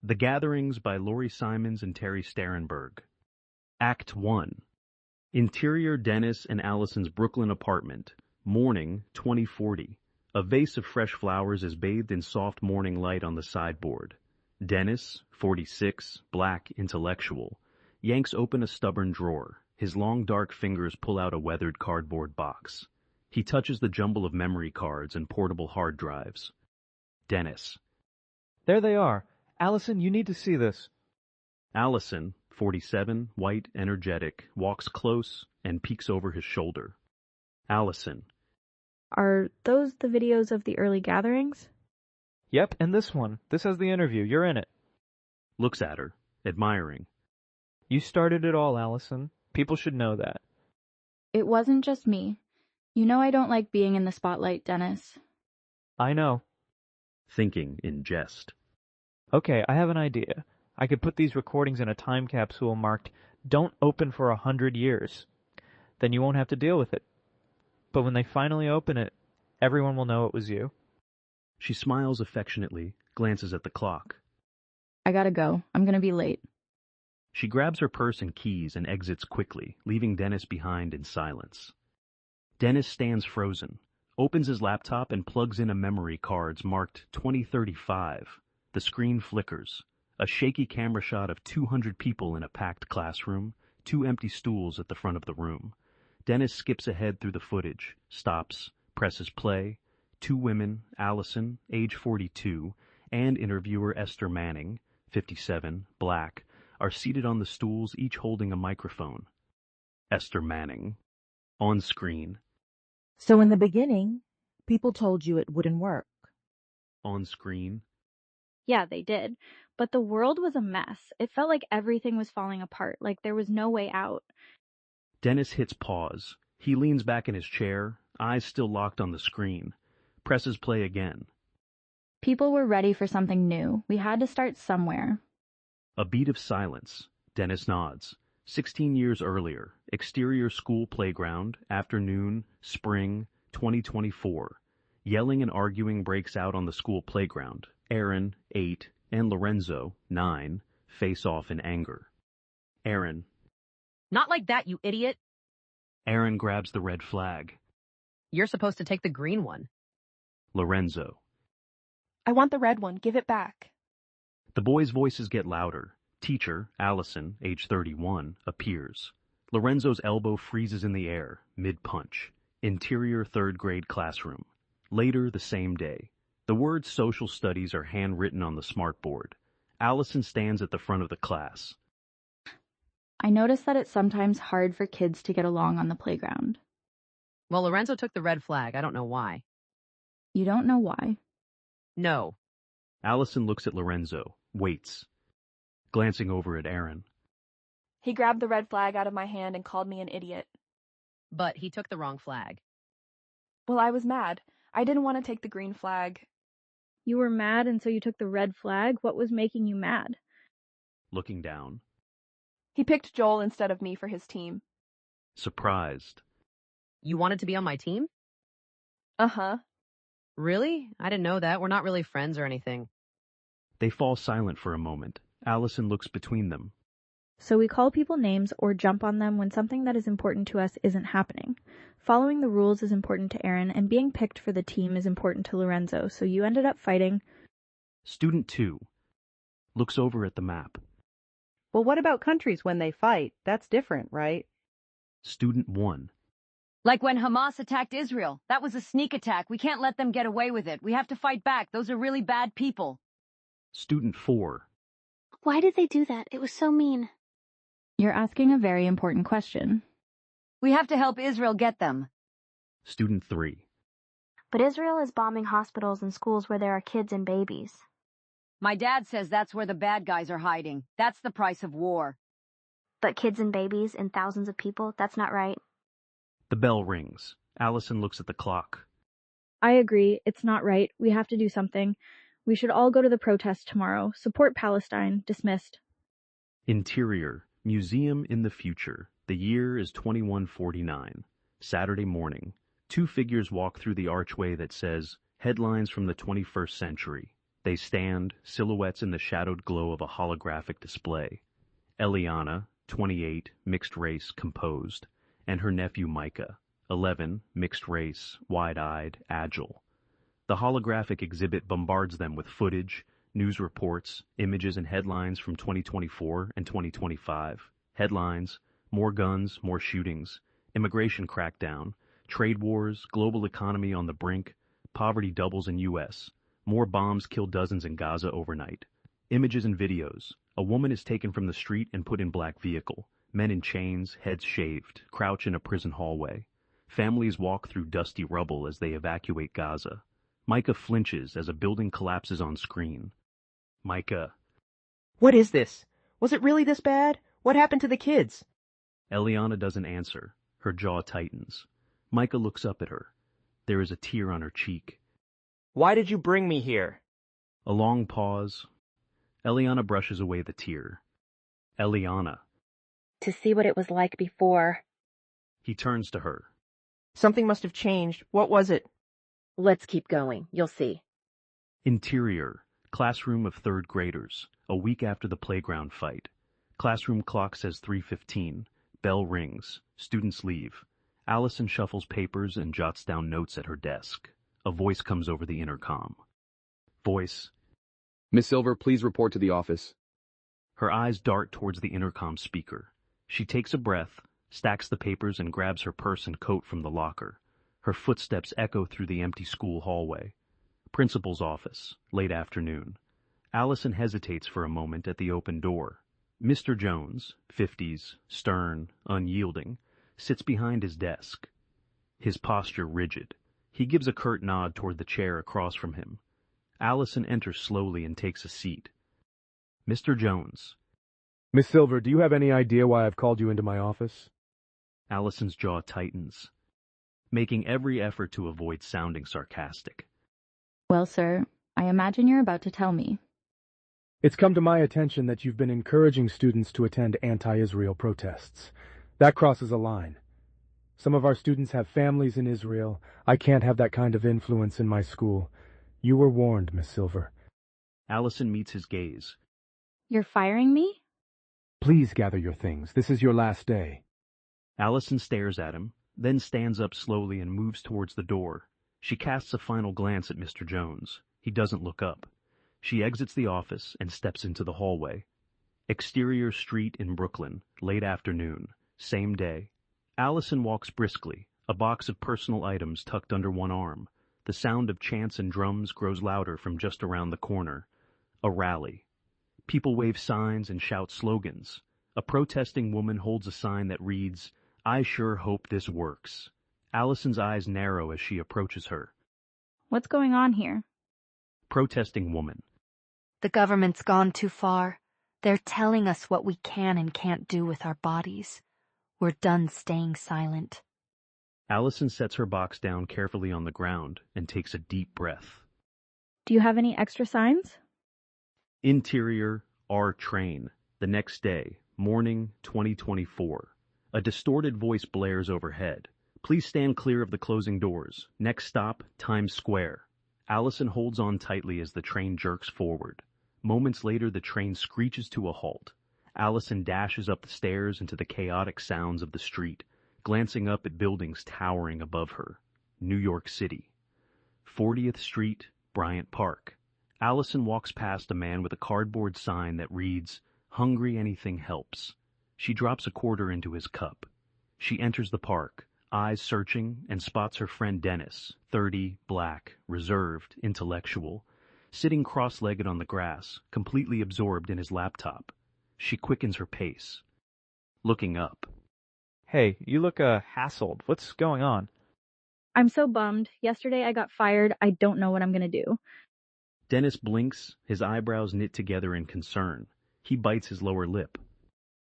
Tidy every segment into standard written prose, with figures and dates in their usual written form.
The Gatherings by Laurie Simons and Terry Starenberg. Act 1. Interior Dennis and Allison's Brooklyn apartment. Morning, 2040. A vase of fresh flowers is bathed in soft morning light on the sideboard. Dennis, 46, black, intellectual, yanks open a stubborn drawer. His long dark fingers pull out a weathered cardboard box. He touches the jumble of memory cards and portable hard drives. Dennis. There they are. Allison, you need to see this. Allison, 47, white, energetic, walks close and peeks over his shoulder. Allison. Are those the videos of the early gatherings? Yep, and this one. This has the interview. You're in it. Looks at her, admiring. You started it all, Allison. People should know that. It wasn't just me. You know I don't like being in the spotlight, Dennis. I know. Thinking in jest. Okay, I have an idea. I could put these recordings in a time capsule marked, "Don't open for 100 years." Then you won't have to deal with it. But when they finally open it, everyone will know it was you. She smiles affectionately, glances at the clock. I gotta go. I'm gonna be late. She grabs her purse and keys and exits quickly, leaving Dennis behind in silence. Dennis stands frozen, opens his laptop and plugs in a memory cards marked 2035. The screen flickers. A shaky camera shot of 200 people in a packed classroom, 2 empty stools at the front of the room. Dennis skips ahead through the footage, stops, presses play. 2 women, Allison, age 42, and interviewer Esther Manning, 57, black, are seated on the stools, each holding a microphone. Esther Manning. On screen. So in the beginning, people told you it wouldn't work. On screen. Yeah, they did. But the world was a mess. It felt like everything was falling apart, like there was no way out. Dennis hits pause. He leans back in his chair, eyes still locked on the screen. Presses play again. People were ready for something new. We had to start somewhere. A beat of silence. Dennis nods. 16 years earlier, exterior school playground, afternoon, spring, 2024. Yelling and arguing breaks out on the school playground. Aaron, 8, and Lorenzo, 9, face off in anger. Aaron. Not like that, you idiot. Aaron grabs the red flag. You're supposed to take the green one. Lorenzo. I want the red one. Give it back. The boys' voices get louder. Teacher, Allison, age 31, appears. Lorenzo's elbow freezes in the air, mid-punch. Interior 3rd grade classroom. Later the same day. The words social studies are handwritten on the smartboard. Allison stands at the front of the class. I noticed that it's sometimes hard for kids to get along on the playground. Well, Lorenzo took the red flag. I don't know why. You don't know why? No. Allison looks at Lorenzo, waits. Glancing over at Aaron. He grabbed the red flag out of my hand and called me an idiot. But he took the wrong flag. Well, I was mad. I didn't want to take the green flag. You were mad and so you took the red flag? What was making you mad? Looking down. He picked Joel instead of me for his team. Surprised. You wanted to be on my team? Uh-huh. Really? I didn't know that. We're not really friends or anything. They fall silent for a moment. Allison looks between them. So we call people names or jump on them when something that is important to us isn't happening. Following the rules is important to Aaron, and being picked for the team is important to Lorenzo, so you ended up fighting. Student 2 looks over at the map. Well, what about countries when they fight? That's different, right? Student 1. Like when Hamas attacked Israel. That was a sneak attack. We can't let them get away with it. We have to fight back. Those are really bad people. Student 4. Why did they do that? It was so mean. You're asking a very important question. We have to help Israel get them. Student 3. But Israel is bombing hospitals and schools where there are kids and babies. My dad says that's where the bad guys are hiding. That's the price of war. But kids and babies and thousands of people, that's not right. The bell rings. Allison looks at the clock. I agree. It's not right. We have to do something. We should all go to the protest tomorrow. Support Palestine. Dismissed. Interior. Museum in the future. The year is 2149. Saturday morning. 2 figures walk through the archway that says, Headlines from the 21st Century. They stand, silhouettes in the shadowed glow of a holographic display. Eliana, 28, mixed race, composed, and her nephew Micah, 11, mixed race, wide-eyed, agile. The holographic exhibit bombards them with footage, news reports, images and headlines from 2024 and 2025. Headlines: more guns, more shootings, immigration crackdown, trade wars, global economy on the brink, poverty doubles in U.S., more bombs kill dozens in Gaza overnight. Images and videos: a woman is taken from the street and put in black vehicle. Men in chains, heads shaved, crouch in a prison hallway. Families walk through dusty rubble as they evacuate Gaza. Micah flinches as a building collapses on screen. Micah. What is this? Was it really this bad? What happened to the kids? Eliana doesn't answer. Her jaw tightens. Micah looks up at her. There is a tear on her cheek. Why did you bring me here? A long pause. Eliana brushes away the tear. Eliana. To see what it was like before. He turns to her. Something must have changed. What was it? Let's keep going. You'll see. Interior. Classroom of third graders. A week after the playground fight. Classroom clock says 3:15. Bell rings. Students leave. Allison shuffles papers and jots down notes at her desk. A voice comes over the intercom. Voice. Miss Silver, please report to the office. Her eyes dart towards the intercom speaker. She takes a breath, stacks the papers, and grabs her purse and coat from the locker. Her footsteps echo through the empty school hallway. Principal's office, late afternoon. Allison hesitates for a moment at the open door. Mr. Jones, 50s, stern, unyielding, sits behind his desk. His posture rigid. He gives a curt nod toward the chair across from him. Allison enters slowly and takes a seat. Mr. Jones. Miss Silver, do you have any idea why I've called you into my office? Allison's jaw tightens, making every effort to avoid sounding sarcastic. Well, sir, I imagine you're about to tell me. It's come to my attention that you've been encouraging students to attend anti-Israel protests. That crosses a line. Some of our students have families in Israel. I can't have that kind of influence in my school. You were warned, Miss Silver. Allison meets his gaze. You're firing me? Please gather your things. This is your last day. Allison stares at him, then stands up slowly and moves towards the door. She casts a final glance at Mr. Jones. He doesn't look up. She exits the office and steps into the hallway. Exterior street in Brooklyn, late afternoon, same day. Allison walks briskly, a box of personal items tucked under one arm. The sound of chants and drums grows louder from just around the corner. A rally. People wave signs and shout slogans. A protesting woman holds a sign that reads, "I sure hope this works." Allison's eyes narrow as she approaches her. What's going on here? Protesting woman. The government's gone too far. They're telling us what we can and can't do with our bodies. We're done staying silent. Allison sets her box down carefully on the ground and takes a deep breath. Do you have any extra signs? Interior, our train. The next day, morning 2024. A distorted voice blares overhead. Please stand clear of the closing doors. Next stop, Times Square. Allison holds on tightly as the train jerks forward. Moments later, the train screeches to a halt. Allison dashes up the stairs into the chaotic sounds of the street, glancing up at buildings towering above her. New York City. 40th Street, Bryant Park. Allison walks past a man with a cardboard sign that reads, "Hungry anything helps." She drops a quarter into his cup. She enters the park, eyes searching, and spots her friend Dennis, 30, black, reserved, intellectual, sitting cross-legged on the grass, completely absorbed in his laptop. She quickens her pace. Looking up. Hey, you look, hassled. What's going on? I'm so bummed. Yesterday I got fired. I don't know what I'm gonna do. Dennis blinks, his eyebrows knit together in concern. He bites his lower lip.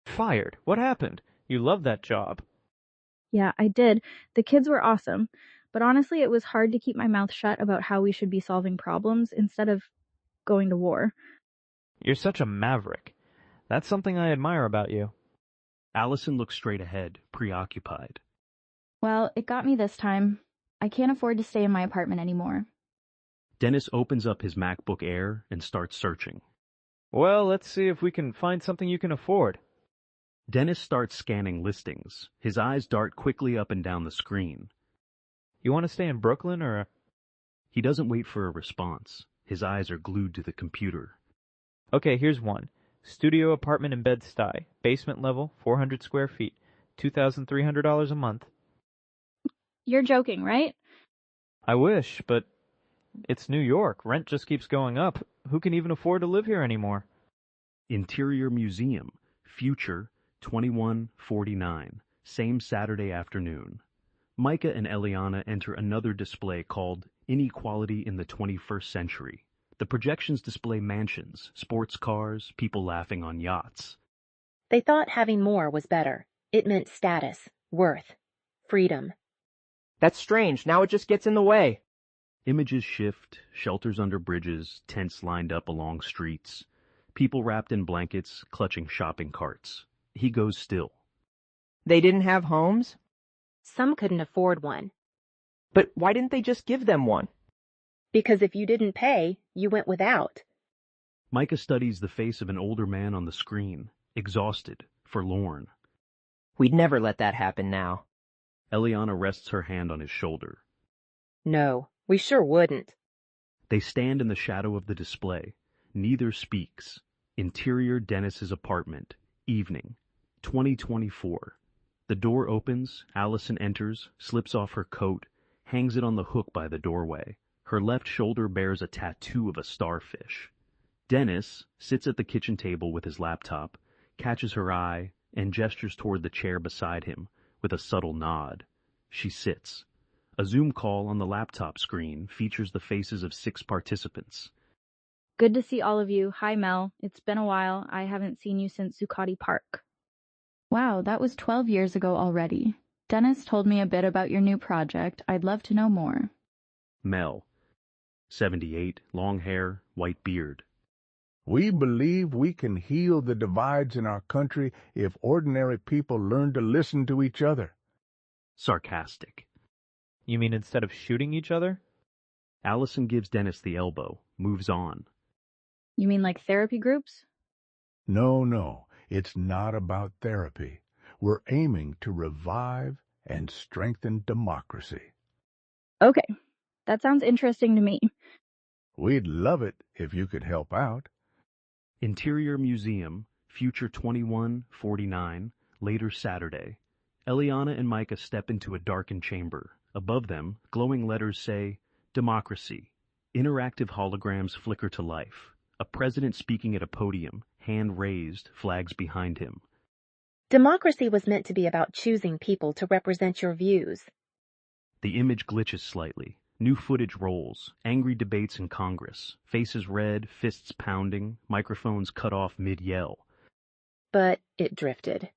Fired? What happened? You love that job. Yeah, I did. The kids were awesome. But honestly, it was hard to keep my mouth shut about how we should be solving problems instead of going to war. You're such a maverick. That's something I admire about you. Allison looks straight ahead, preoccupied. Well, it got me this time. I can't afford to stay in my apartment anymore. Dennis opens up his MacBook Air and starts searching. Well, let's see if we can find something you can afford. Dennis starts scanning listings. His eyes dart quickly up and down the screen. You want to stay in Brooklyn or... He doesn't wait for a response. His eyes are glued to the computer. Okay, here's one. Studio apartment in Bed-Stuy. Basement level, 400 square feet. $2,300 a month. You're joking, right? I wish, but it's New York. Rent just keeps going up. Who can even afford to live here anymore? Interior Museum, Future 2149, same Saturday afternoon. Micah and Eliana enter another display called Inequality in the 21st Century. The projections display mansions, sports cars, people laughing on yachts. They thought having more was better. It meant status, worth, freedom. That's strange. Now it just gets in the way. Images shift, shelters under bridges, tents lined up along streets, people wrapped in blankets, clutching shopping carts. He goes still. They didn't have homes? Some couldn't afford one. But why didn't they just give them one? Because if you didn't pay, you went without. Micah studies the face of an older man on the screen, exhausted, forlorn. We'd never let that happen now. Eliana rests her hand on his shoulder. No, we sure wouldn't. They stand in the shadow of the display. Neither speaks. Interior Dennis's apartment. Evening. 2024. The door opens, Allison enters, slips off her coat, hangs it on the hook by the doorway. Her left shoulder bears a tattoo of a starfish. Dennis sits at the kitchen table with his laptop, catches her eye, and gestures toward the chair beside him with a subtle nod. She sits. A Zoom call on the laptop screen features the faces of 6 participants. Good to see all of you. Hi, Mel. It's been a while. I haven't seen you since Zuccotti Park. Wow, that was 12 years ago already. Dennis told me a bit about your new project. I'd love to know more. Mel. 78, long hair, white beard. We believe we can heal the divides in our country if ordinary people learn to listen to each other. Sarcastic. You mean instead of shooting each other? Allison gives Dennis the elbow, moves on. You mean like therapy groups? No, it's not about therapy. We're aiming to revive and strengthen democracy. Okay, that sounds interesting to me. We'd love it if you could help out. Interior Museum, Future 2149, later Saturday. Eliana and Micah step into a darkened chamber. Above them, glowing letters say, Democracy. Interactive holograms flicker to life. A president speaking at a podium, hand raised, flags behind him. Democracy was meant to be about choosing people to represent your views. The image glitches slightly. New footage rolls. Angry debates in Congress. Faces red, fists pounding, microphones cut off mid-yell. But it drifted.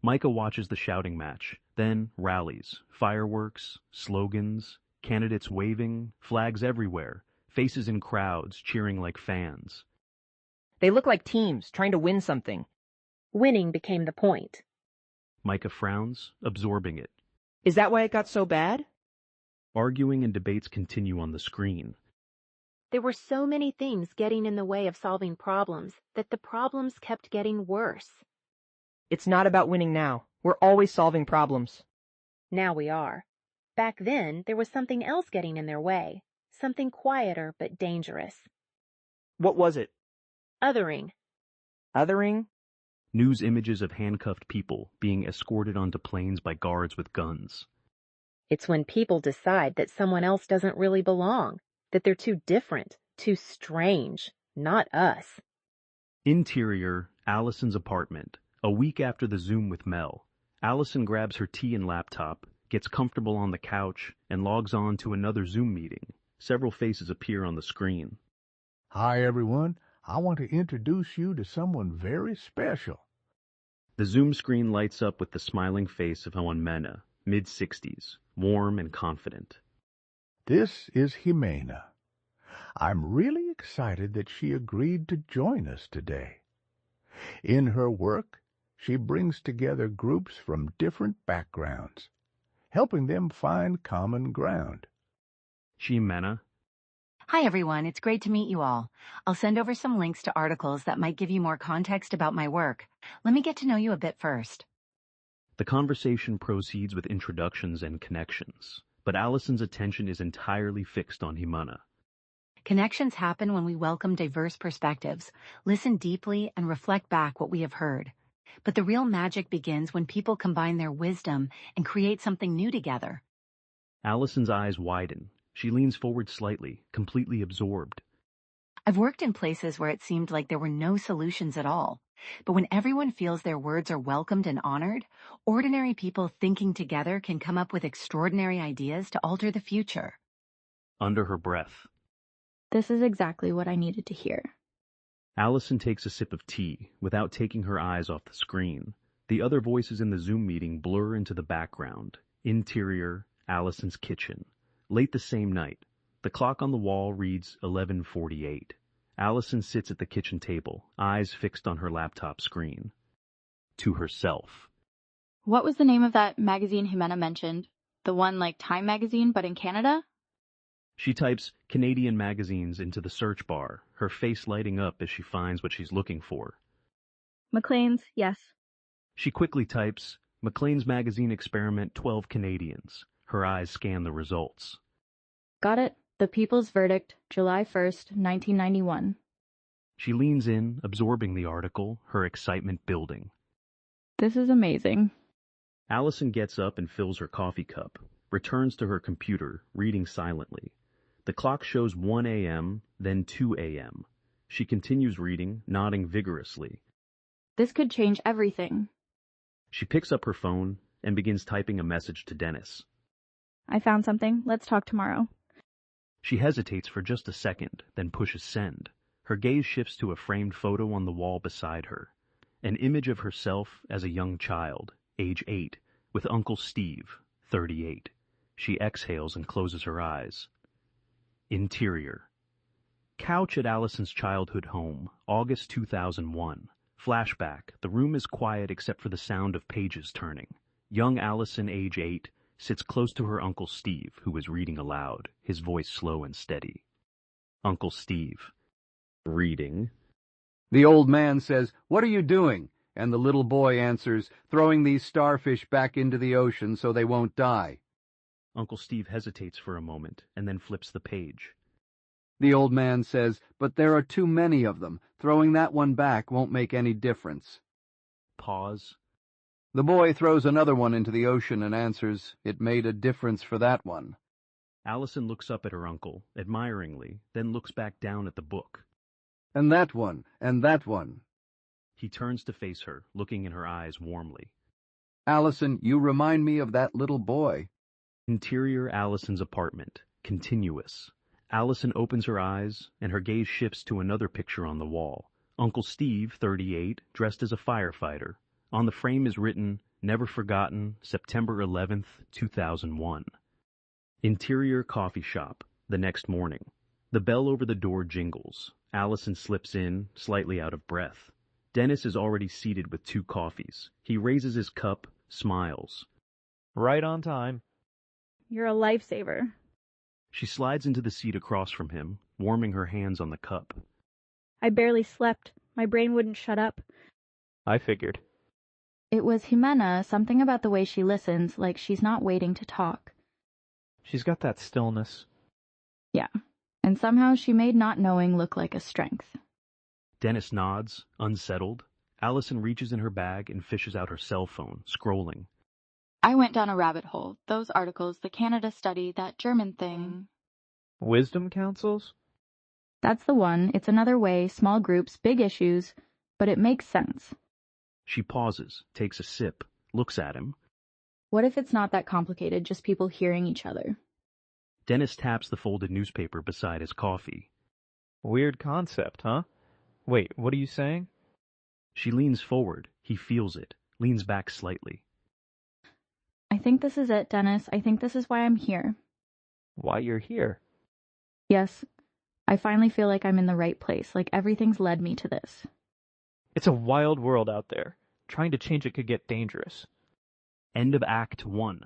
Micah watches the shouting match, then rallies, fireworks, slogans, candidates waving, flags everywhere, faces in crowds cheering like fans. They look like teams trying to win something. Winning became the point. Micah frowns, absorbing it. Is that why it got so bad? Arguing and debates continue on the screen. There were so many things getting in the way of solving problems that the problems kept getting worse. It's not about winning now. We're always solving problems. Now we are. Back then, there was something else getting in their way. Something quieter but dangerous. What was it? Othering. Othering? News images of handcuffed people being escorted onto planes by guards with guns. It's when people decide that someone else doesn't really belong, that they're too different, too strange, not us. Interior, Allison's apartment. A week after the Zoom with Mel, Allison grabs her tea and laptop, gets comfortable on the couch, and logs on to another Zoom meeting. Several faces appear on the screen. Hi, everyone. I want to introduce you to someone very special. The Zoom screen lights up with the smiling face of Juan Mena, mid-60s, warm and confident. This is Jimena. I'm really excited that she agreed to join us today. In her work, she brings together groups from different backgrounds, helping them find common ground. Jimena. Hi, everyone. It's great to meet you all. I'll send over some links to articles that might give you more context about my work. Let me get to know you a bit first. The conversation proceeds with introductions and connections, but Allison's attention is entirely fixed on Jimena. Connections happen when we welcome diverse perspectives, listen deeply, and reflect back what we have heard. But the real magic begins when people combine their wisdom and create something new together. Allison's eyes widen. She leans forward slightly, completely absorbed. I've worked in places where it seemed like there were no solutions at all. But when everyone feels their words are welcomed and honored, ordinary people thinking together can come up with extraordinary ideas to alter the future. Under her breath, This is exactly what I needed to hear. Allison takes a sip of tea without taking her eyes off the screen. The other voices in the Zoom meeting blur into the background. Interior, Allison's kitchen. Late the same night, the clock on the wall reads 11:48. Allison sits at the kitchen table, eyes fixed on her laptop screen. To herself. What was the name of that magazine Jimena mentioned? The one like Time magazine, but in Canada? She types Canadian magazines into the search bar, her face lighting up as she finds what she's looking for. Maclean's, yes. She quickly types Maclean's Magazine Experiment 12 Canadians. Her eyes scan the results. Got it. The People's Verdict, July 1st, 1991. She leans in, absorbing the article, her excitement building. This is amazing. Allison gets up and fills her coffee cup, returns to her computer, reading silently. The clock shows 1 a.m., then 2 a.m. She continues reading, nodding vigorously. This could change everything. She picks up her phone and begins typing a message to Dennis. I found something. Let's talk tomorrow. She hesitates for just a second, then pushes send. Her gaze shifts to a framed photo on the wall beside her. An image of herself as a young child, age 8, with Uncle Steve, 38. She exhales and closes her eyes. Interior. Couch at Allison's childhood home, August 2001. Flashback. The room is quiet except for the sound of pages turning. Young Allison, age 8, sits close to her Uncle Steve, who is reading aloud, his voice slow and steady. Uncle Steve. Reading. The old man says, "What are you doing?" And the little boy answers, "Throwing these starfish back into the ocean so they won't die." Uncle Steve hesitates for a moment, and then flips the page. The old man says, "But there are too many of them. Throwing that one back won't make any difference." Pause. The boy throws another one into the ocean and answers, "It made a difference for that one." Allison looks up at her uncle, admiringly, then looks back down at the book. "And that one, and that one." He turns to face her, looking in her eyes warmly. "Allison, you remind me of that little boy." Interior Allison's apartment, continuous. Allison opens her eyes, and her gaze shifts to another picture on the wall. Uncle Steve, 38, dressed as a firefighter. On the frame is written, "Never Forgotten, September 11th, 2001. Interior coffee shop, the next morning. The bell over the door jingles. Allison slips in, slightly out of breath. Dennis is already seated with 2 coffees. He raises his cup, smiles. Right on time. You're a lifesaver. She slides into the seat across from him, warming her hands on the cup. I barely slept. My brain wouldn't shut up. I figured. It was Jimena, something about the way she listens, like she's not waiting to talk. She's got that stillness. Yeah, and somehow she made not knowing look like a strength. Dennis nods, unsettled. Allison reaches in her bag and fishes out her cell phone, scrolling. I went down a rabbit hole. Those articles, the Canada study, that German thing. Wisdom councils? That's the one. It's another way, small groups, big issues, but it makes sense. She pauses, takes a sip, looks at him. What if it's not that complicated, just people hearing each other? Dennis taps the folded newspaper beside his coffee. Weird concept, huh? Wait, what are you saying? She leans forward. He feels it, leans back slightly. I think this is it, Dennis. I think this is why I'm here. Why you're here? Yes, I finally feel like I'm in the right place, like everything's led me to this. It's a wild world out there. Trying to change it could get dangerous. End of Act 1.